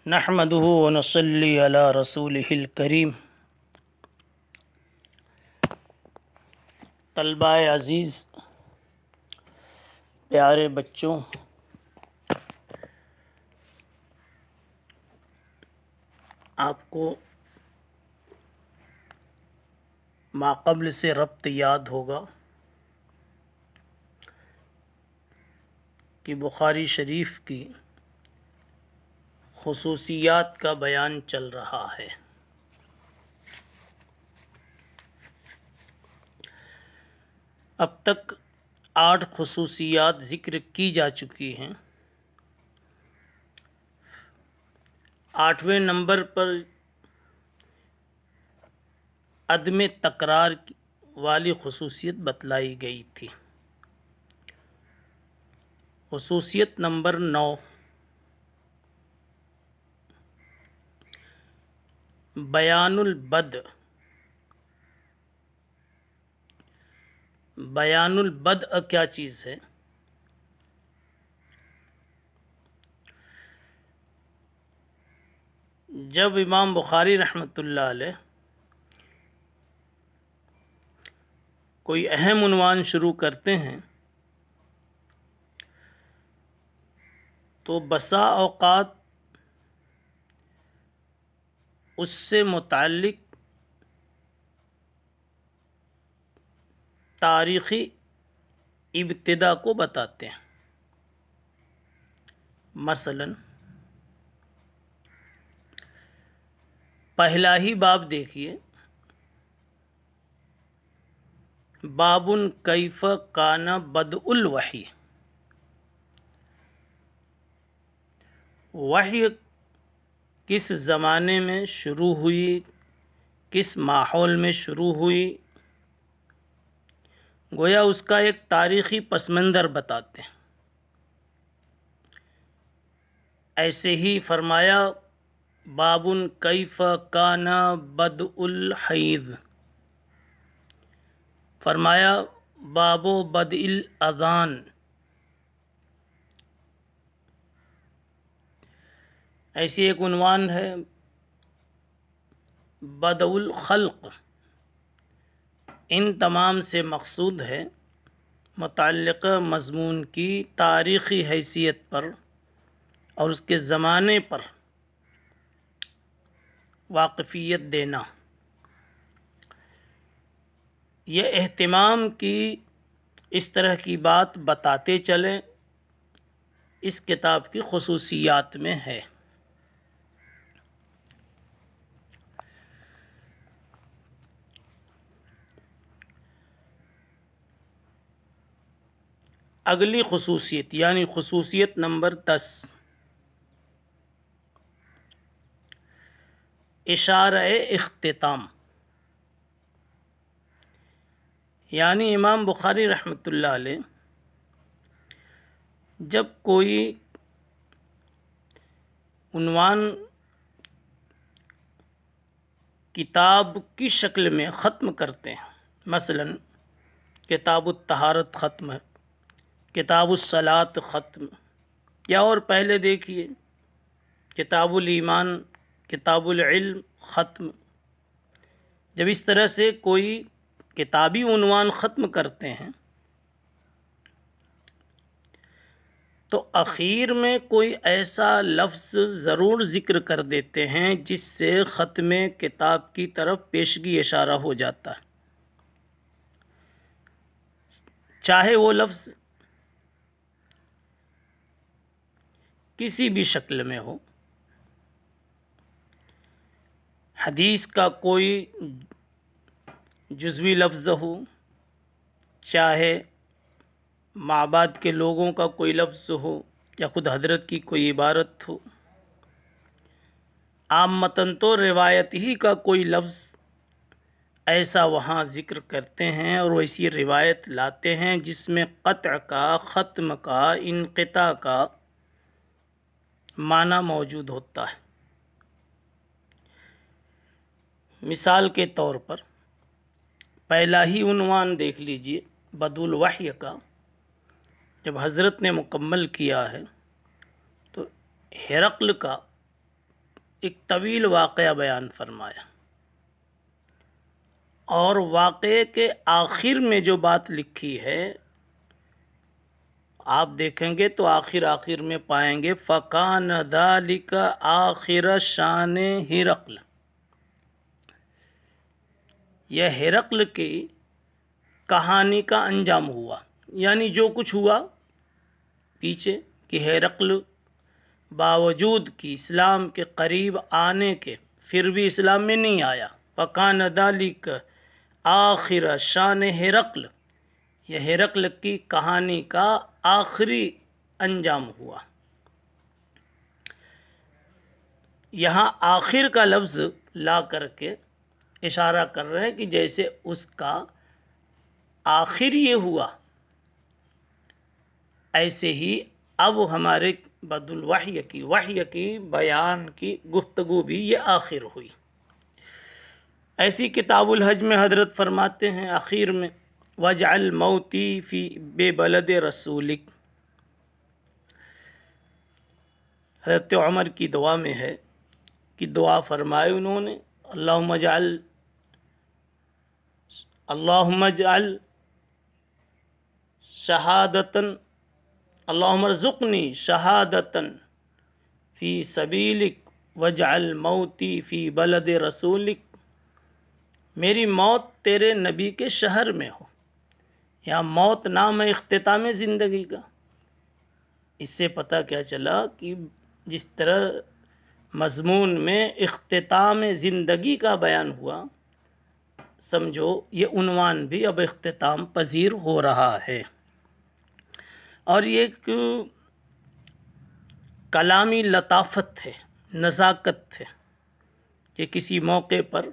نحمده ونصلی علی رسولہ الکریم۔ طلبہ عزیز، پیارے بچوں، آپ کو ماقبل سے ربط یاد ہوگا کہ بخاری شریف کی خصوصیات کا بیان چل رہا ہے۔ اب تک 8 خصوصیات ذکر کی جا چکی ہیں۔ 8ویں نمبر پر عدم تکرار والی خصوصیت بتلائی گئی تھی۔ خصوصیت نمبر 9، بیان البدء۔ بیان البدء کیا چیز ہے؟ جب امام بخاری رحمۃ اللہ علیہ کوئی اہم عنوان شروع کرتے ہیں تو بسا اوقات اس سے متعلق تاریخی ابتدا کو بتاتے ہیں۔ مثلا پہلا ہی باب دیکھیے، باب کیف کان بدء الوحی۔ وحی کس زمانے میں شروع ہوئی، کس ماحول میں شروع ہوئی، گویا اس کا ایک تاریخی پس منظر بتاتے ہیں۔ ایسے ہی فرمایا باب کیف کان بدء الحیض، فرمایا باب بدء الاذان۔ ایسی ایک عنوان ہے بدء الخلق۔ ان تمام سے مقصود ہے متعلقہ مضمون کی تاریخی حیثیت پر اور اس کے زمانے پر واقفیت دینا۔ یہ اہتمام کی اس طرح کی بات بتاتے چلیں اس کتاب کی خصوصیات میں ہے۔ اگلی خصوصیت یعنی خصوصیت نمبر 10، اشارہ اختتام۔ یعنی امام بخاری رحمۃ اللہ علیہ جب کوئی عنوان کتاب کی شکل میں ختم کرتے ہیں، مثلا کتاب الطہارت ختم ہے، کتاب الصلاۃ ختم، یا اور پہلے دیکھیے کتاب الایمان، کتاب العلم ختم۔ جب اس طرح سے کوئی کتابی عنوان ختم کرتے ہیں تو اخیر میں کوئی ایسا لفظ ضرور ذکر کر دیتے ہیں جس سے ختم کتاب کی طرف پیشگی اشارہ ہو جاتا ہے، چاہے وہ لفظ کسی بھی شکل میں ہو۔ حدیث کا کوئی جزوی لفظ ہو، چاہے ماں بعد کے لوگوں کا کوئی لفظ ہو یا خود حضرت کی کوئی عبارت ہو، عامتاً تو روایت ہی کا کوئی لفظ ایسا وہاں ذکر کرتے ہیں اور ویسی روایت لاتے ہیں جس میں قطع کا، ختم کا، انقطاع کا معنی موجود ہوتا ہے۔ مثال کے طور پر پہلا ہی عنوان دیکھ لیجئے بدء الوحی کا، جب حضرت نے مکمل کیا ہے تو ہرقل کا ایک طویل واقعہ بیان فرمایا، اور واقعے کے آخر میں جو بات لکھی ہے آپ دیکھیں گے تو آخر میں پائیں گے فَكَانَ ذَلِكَ آخِرَ شَانِ ہرقل، یہ ہرقل کی کہانی کا انجام ہوا، یعنی جو کچھ ہوا پیچھے کہ ہرقل باوجود کہ اسلام کے قریب آنے کے پھر بھی اسلام میں نہیں آیا، فَكَانَ ذَلِكَ آخِرَ شَانِ ہرقل، یہ ہرقل کی کہانی کا آخری انجام ہوا۔ یہاں آخر کا لفظ لا کر کے اشارہ کر رہے ہیں کہ جیسے اس کا آخر یہ ہوا، ایسے ہی اب ہمارے بدء الوحی کی وحی کی بیان کی گفتگو بھی یہ آخر ہوئی۔ ایسی کتاب الحج میں حضرت فرماتے ہیں آخر میں وَاجْعَلْ مَوْتِي فِي بِبَلَدِ رَسُولِكَ، حضرت عمر کی دعا میں ہے کہ دعا فرمائے انہوں نے اللہم اجعل شہادتاً، اللہم ارزقنی شہادتاً فی سبیلک واجعل موتی فی بلد رسولک، میری موت تیرے نبی کے شہر میں ہو۔ یہاں موت نام ہے اختتام زندگی کا۔ اس سے پتہ کیا چلا کہ جس طرح مضمون میں اختتام زندگی کا بیان ہوا، سمجھو یہ عنوان بھی اب اختتام پذیر ہو رہا ہے، اور یہ ایک کلامی لطافت ہے، نزاکت ہے کہ کسی موقع پر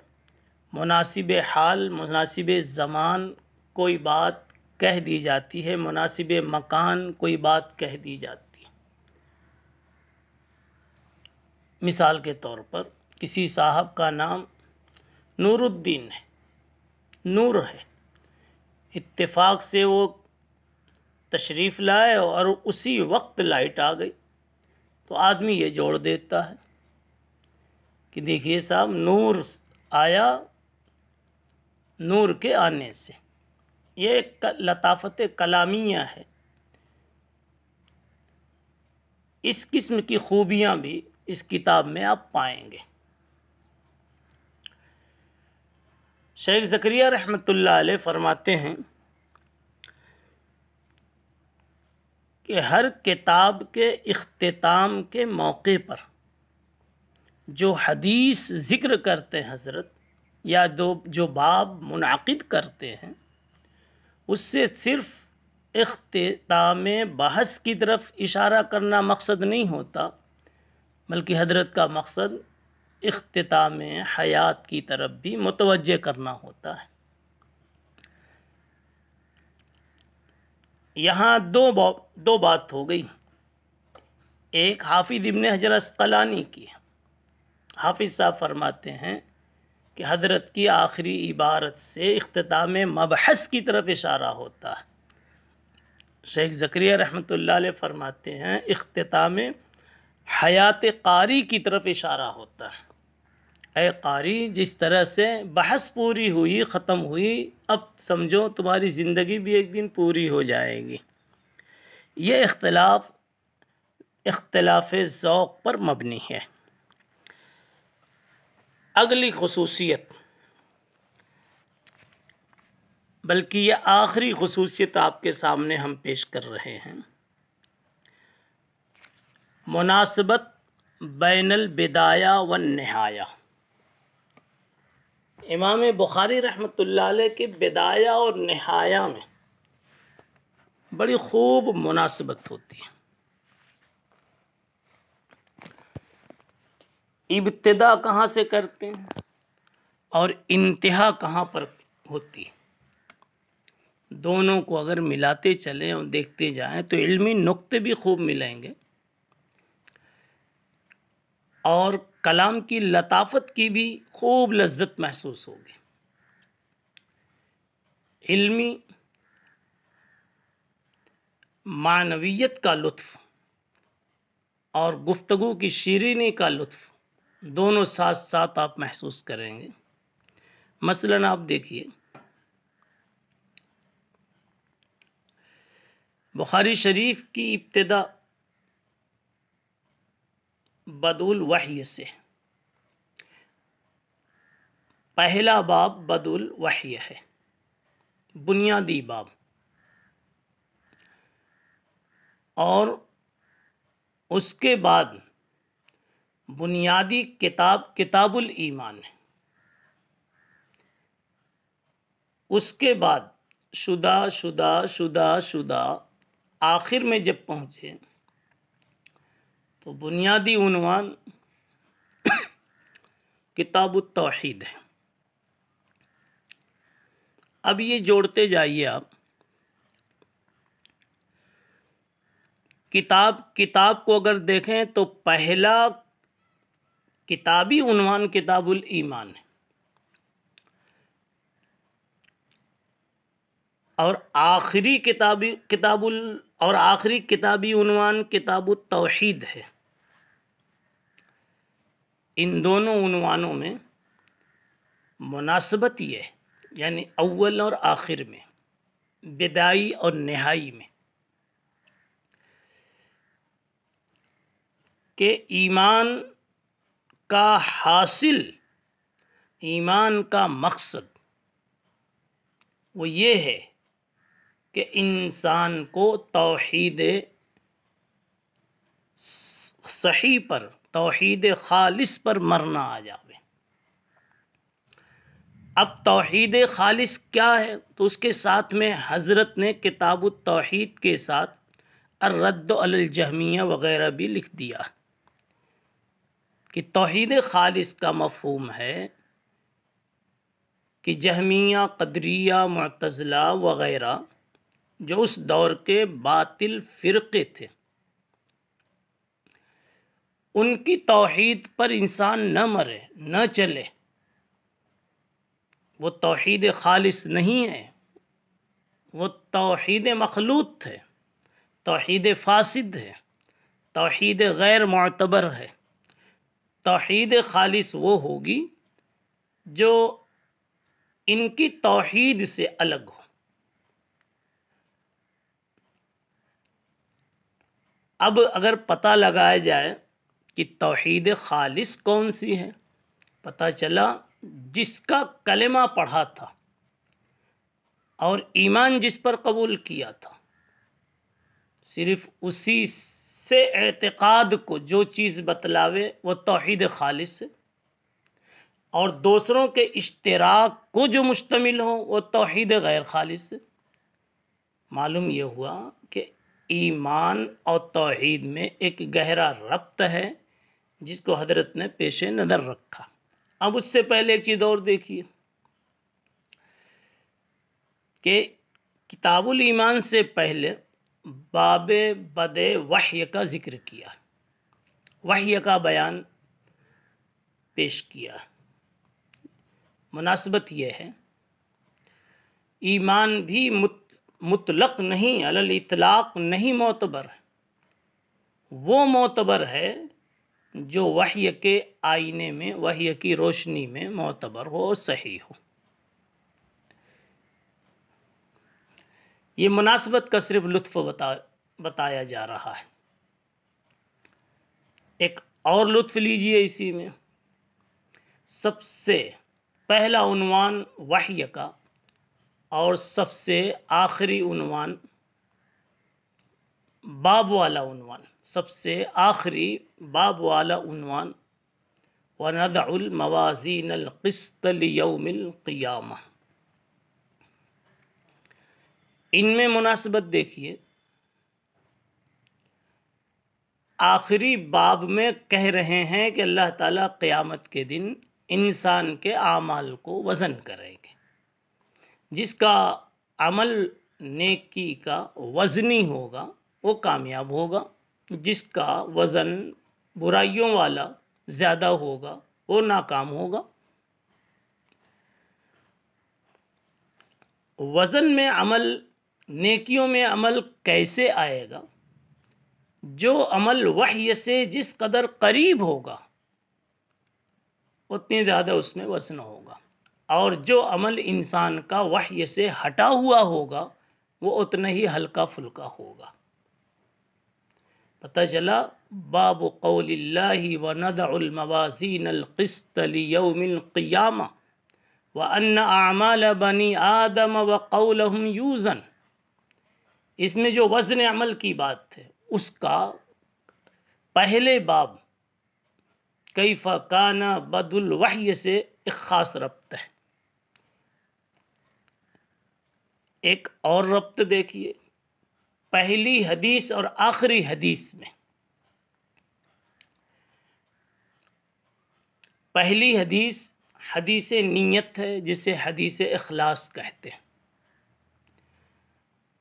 مناسب حال مناسب زمان کوئی بات کہہ دی جاتی ہے، مناسب مکان کوئی بات کہہ دی جاتی ہے۔ مثال کے طور پر کسی صاحب کا نام نور الدین ہے، نور ہے، اتفاق سے وہ تشریف لائے اور اسی وقت لائٹ آ گئی تو آدمی یہ جوڑ دیتا ہے کہ دیکھیے صاحب نور آیا نور کے آنے سے۔ یہ ایک لطافت کلامیہ ہے۔ اس قسم کی خوبیاں بھی اس کتاب میں آپ پائیں گے۔ شیخ زکریا رحمۃ اللہ علیہ فرماتے ہیں کہ ہر کتاب کے اختتام کے موقع پر جو حدیث ذکر کرتے ہیں حضرت، یا جو باب منعقد کرتے ہیں، اس سے صرف اختتام بحث کی طرف اشارہ کرنا مقصد نہیں ہوتا، بلکہ حضرت کا مقصد اختتام حیات کی طرف بھی متوجہ کرنا ہوتا ہے۔ یہاں دو بات ہو گئی، ایک حافظ ابن حجر عسقلانی کی۔ حافظ صاحب فرماتے ہیں کہ حضرت کی آخری عبارت سے اختتام مبحث کی طرف اشارہ ہوتا ہے۔ شیخ زکریا رحمۃ اللہ علیہ فرماتے ہیں اختتام حیات قاری کی طرف اشارہ ہوتا ہے۔ اے قاری، جس طرح سے بحث پوری ہوئی، ختم ہوئی، اب سمجھو تمہاری زندگی بھی ایک دن پوری ہو جائے گی۔ یہ اختلاف ذوق پر مبنی ہے۔ اگلی خصوصیت، بلکہ یہ آخری خصوصیت آپ کے سامنے ہم پیش کر رہے ہیں، مناسبت بین البدایہ والنہایہ۔ امام بخاری رحمۃ اللہ علیہ کے بدایہ اور نہایہ میں بڑی خوب مناسبت ہوتی ہے۔ ابتدا کہاں سے کرتے ہیں اور انتہا کہاں پر ہوتی ہے، دونوں کو اگر ملاتے چلیں اور دیکھتے جائیں تو علمی نقطے بھی خوب ملیں گے، اور کلام کی لطافت کی بھی خوب لذت محسوس ہوگی، علمی معنویت کا لطف اور گفتگو کی شیرینی کا لطف دونوں ساتھ ساتھ آپ محسوس کریں گے۔ مثلاً آپ دیکھیے، بخاری شریف کی ابتدا بدء الوحی سے، پہلا باب بدء الوحی ہے، بنیادی باب، اور اس کے بعد بنیادی کتاب کتاب الایمان ہے، اس کے بعد شدہ آخر میں جب پہنچے تو بنیادی عنوان کتاب التوحید ہے۔ اب یہ جوڑتے جائیے آپ، کتاب کو اگر دیکھیں تو پہلا کتابی عنوان کتاب الایمان ہے، اور آخری کتابی عنوان کتاب التوحید ہے۔ ان دونوں عنوانوں میں مناسبت یہ ہے، یعنی اول اور آخر میں، بدائی اور نہائی میں، کہ ایمان کا حاصل، ایمان کا مقصد وہ یہ ہے کہ انسان کو توحید صحیح پر، توحید خالص پر مرنا آ جاوے۔ اب توحید خالص کیا ہے؟ تو اس کے ساتھ میں حضرت نے کتاب التوحید کے ساتھ الرد علی الجہمیہ وغیرہ بھی لکھ دیا کہ توحید خالص کا مفہوم ہے کہ جہمیہ، قدریہ، معتزلہ وغیرہ جو اس دور کے باطل فرقے تھے، ان کی توحید پر انسان نہ مرے، نہ چلے، وہ توحید خالص نہیں ہے، وہ توحید مخلوط ہے، توحید فاسد ہے، توحید غیر معتبر ہے۔ توحید خالص وہ ہوگی جو ان کی توحید سے الگ ہو۔ اب اگر پتہ لگایا جائے کہ توحید خالص کون سی ہے، پتہ چلا جس کا کلمہ پڑھا تھا اور ایمان جس پر قبول کیا تھا، صرف اسی سے اعتقاد کو جو چیز بتلاوے وہ توحید خالص ہے، اور دوسروں کے اشتراک کو جو مشتمل ہو وہ توحید غیر خالص ہے۔ معلوم یہ ہوا کہ ایمان اور توحید میں ایک گہرا ربط ہے جس کو حضرت نے پیش نظر رکھا۔ اب اس سے پہلے ایک چیز اور دیکھیے کہ کتاب الایمان سے پہلے باب بدء وحی کا ذکر کیا، وحی کا بیان پیش کیا۔ مناسبت یہ ہے، ایمان بھی مطلق نہیں، علی الاطلاق نہیں معتبر ہے، وہ معتبر ہے جو وحی کے آئینے میں، وحی کی روشنی میں معتبر ہو، صحیح ہو۔ یہ مناسبت کا صرف لطف بتایا جا رہا ہے۔ ایک اور لطف لیجئے اسی میں، سب سے پہلا عنوان وحی کا اور سب سے آخری عنوان، باب والا عنوان، سب سے آخری باب والا عنوان وَنَضَعُ الْمَوَازِينَ الْقِسْطَ لِيَوْمِ الْقِيَامَةِ، ان میں مناسبت دیکھیے۔ آخری باب میں کہہ رہے ہیں کہ اللہ تعالیٰ قیامت کے دن انسان کے اعمال کو وزن کریں گے، جس کا عمل نیکی کا وزنی ہوگا وہ کامیاب ہوگا، جس کا وزن برائیوں والا زیادہ ہوگا وہ ناکام ہوگا۔ وزن میں عمل، نیکیوں میں عمل کیسے آئے گا؟ جو عمل وحی سے جس قدر قریب ہوگا اتنی زیادہ اس میں وزن ہوگا، اور جو عمل انسان کا وحی سے ہٹا ہوا ہوگا وہ اتنا ہی ہلکا پھلکا ہوگا۔ پتہ چلا باب قول اللہ وَنَضَعُ الْمَوَازِينَ الْقِسْطَ لِيَوْمِ الْقِيَامَةِ وَأَنَّ أَعْمَالَ بَنِي آدَمَ وَقَوْلَهُمْ يُوزَنُ، اس میں جو وزن عمل کی بات ہے اس کا پہلے باب کیف کان بدء الوحی سے ایک خاص ربط ہے۔ ایک اور ربط دیکھیے پہلی حدیث اور آخری حدیث میں۔ پہلی حدیث حدیث نیت ہے جسے حدیث اخلاص کہتے ہیں،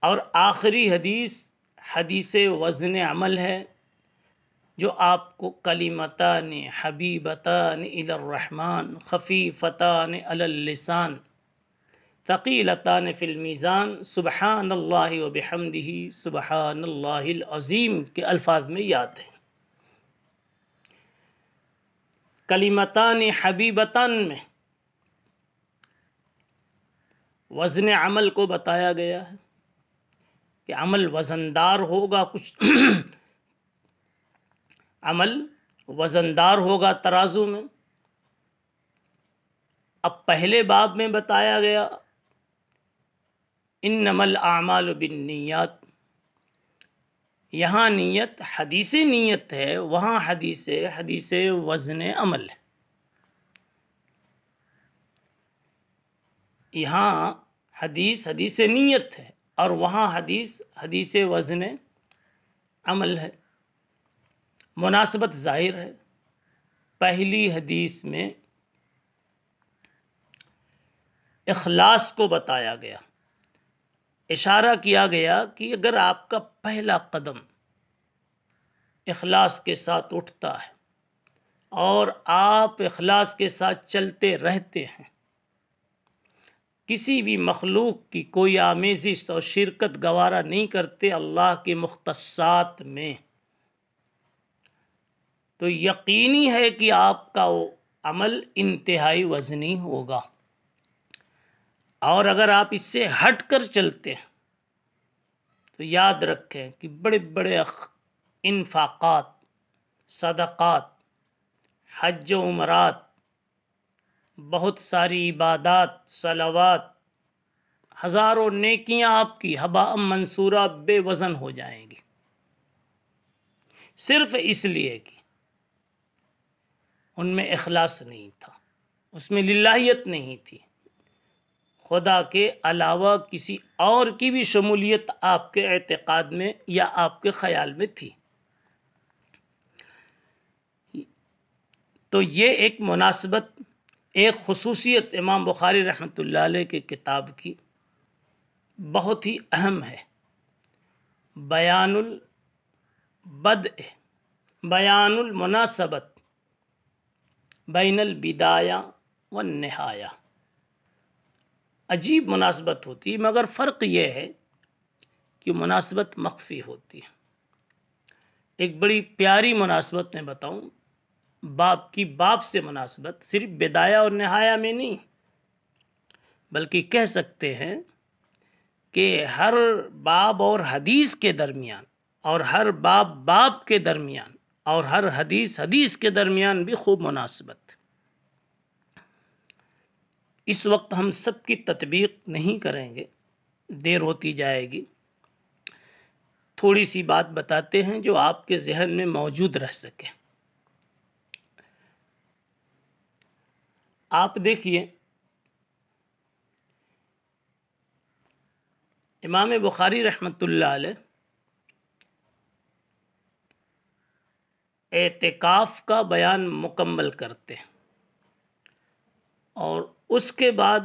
اور آخری حدیث حدیث وزن عمل ہے جو آپ کو کلمتان حبیبتان الی الرحمن خفیفتان علی اللسان ثقیلتان فی المیزان سبحان اللہ وبحمدہ سبحان اللہ العظیم کے الفاظ میں یاد ہیں۔ کلمتان حبیبتان میں وزن عمل کو بتایا گیا ہے کہ عمل وزندار ہوگا، کچھ عمل وزندار ہوگا ترازو میں۔ اب پہلے باب میں بتایا گیا انما الاعمال بالنیات، یہاں نیت حدیث نیت ہے، وہاں حدیث وزن عمل ہے۔ یہاں حدیث نیت ہے اور وہاں حدیث وزن عمل ہے۔ مناسبت ظاہر ہے، پہلی حدیث میں اخلاص کو بتایا گیا، اشارہ کیا گیا کہ اگر آپ کا پہلا قدم اخلاص کے ساتھ اٹھتا ہے اور آپ اخلاص کے ساتھ چلتے رہتے ہیں، کسی بھی مخلوق کی کوئی آمیزش اور شرکت گوارا نہیں کرتے اللہ کے مختصات میں، تو یقینی ہے کہ آپ کا وہ عمل انتہائی وزنی ہوگا۔ اور اگر آپ اس سے ہٹ کر چلتے ہیں تو یاد رکھیں کہ بڑے بڑے انفاقات، صدقات، حج و عمرات، بہت ساری عبادات، صلوات، ہزاروں نیکیاں آپ کی ہباء منصورہ بے وزن ہو جائیں گی، صرف اس لیے کہ ان میں اخلاص نہیں تھا، اس میں للہیت نہیں تھی، خدا کے علاوہ کسی اور کی بھی شمولیت آپ کے اعتقاد میں یا آپ کے خیال میں تھی۔ تو یہ ایک مناسبت، ایک خصوصیت امام بخاری رحمۃ اللہ علیہ کے کتاب کی بہت ہی اہم ہے۔ بیان البدء، بیان المناسبت بین البدایہ والنہایہ۔ عجیب مناسبت ہوتی ہے، مگر فرق یہ ہے کہ مناسبت مخفی ہوتی ہے۔ ایک بڑی پیاری مناسبت میں بتاؤں، باپ سے مناسبت صرف بدایہ اور نہایہ میں نہیں، بلکہ کہہ سکتے ہیں کہ ہر باب اور حدیث کے درمیان، اور ہر باب کے درمیان، اور ہر حدیث کے درمیان بھی خوب مناسبت۔ اس وقت ہم سب کی تطبیق نہیں کریں گے، دیر ہوتی جائے گی، تھوڑی سی بات بتاتے ہیں جو آپ کے ذہن میں موجود رہ سکے۔ آپ دیکھیے امام بخاری رحمۃ اللہ علیہ اعتکاف کا بیان مکمل کرتے ہیں اور اس کے بعد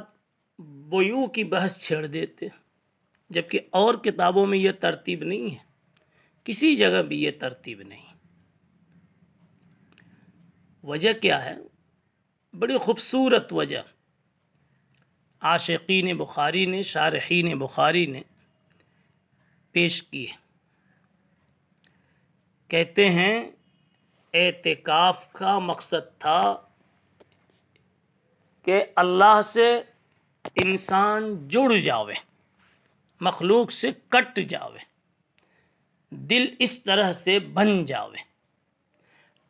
بیوع کی بحث چھیڑ دیتے ہیں، جبکہ اور کتابوں میں یہ ترتیب نہیں ہے، کسی جگہ بھی یہ ترتیب نہیں۔ وجہ کیا ہے؟ بڑی خوبصورت وجہ عاشقین بخاری نے، شارحین بخاری نے پیش کی ہے۔ کہتے ہیں اعتکاف کا مقصد تھا کہ اللہ سے انسان جڑ جاوے، مخلوق سے کٹ جاوے، دل اس طرح سے بن جاوے۔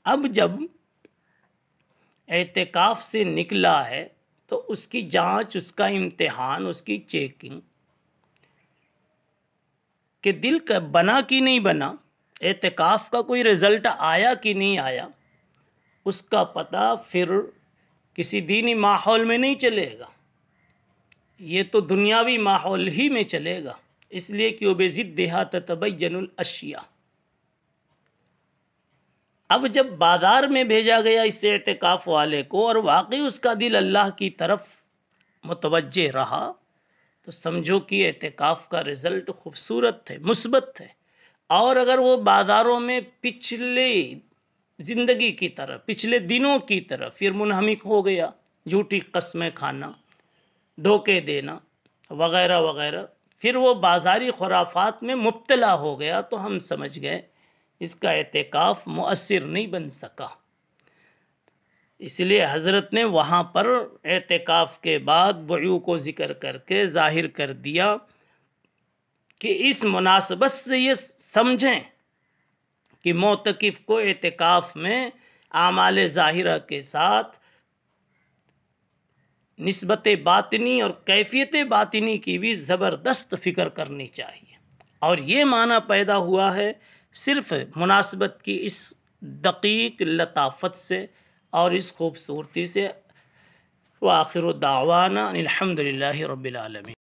اب جب اعتکاف سے نکلا ہے تو اس کی جانچ، اس کا امتحان، اس کی چیکنگ کہ دل کا بنا کہ نہیں بنا، اعتکاف کا کوئی رزلٹ آیا کہ نہیں آیا، اس کا پتہ پھر کسی دینی ماحول میں نہیں چلے گا، یہ تو دنیاوی ماحول ہی میں چلے گا۔ اس لیے کہ وَبِضِدِّهَا تَتَبَيَّنُ الْأَشْيَاءُ۔ اب جب بازار میں بھیجا گیا اس اعتکاف والے کو اور واقعی اس کا دل اللہ کی طرف متوجہ رہا تو سمجھو کہ اعتکاف کا رزلٹ خوبصورت ہے، مثبت ہے۔ اور اگر وہ بازاروں میں پچھلے زندگی کی طرح، پچھلے دنوں کی طرح پھر منہمک ہو گیا، جھوٹی قسمیں کھانا، دھوکے دینا وغیرہ وغیرہ، پھر وہ بازاری خرافات میں مبتلا ہو گیا تو ہم سمجھ گئے اس کا اعتکاف مؤثر نہیں بن سکا۔ اس لیے حضرت نے وہاں پر اعتکاف کے بعد وعیوں کو ذکر کر کے ظاہر کر دیا کہ اس مناسبت سے یہ سمجھیں کہ معتکف کو اعتکاف میں اعمال ظاہرہ کے ساتھ نسبت باطنی اور کیفیت باطنی کی بھی زبردست فکر کرنی چاہیے۔ اور یہ معنی پیدا ہوا ہے صرف مناسبت کی اس دقیق لطافت سے اور اس خوبصورتی سے۔ وآخر دعوانا ان الحمد للہ رب العالمین۔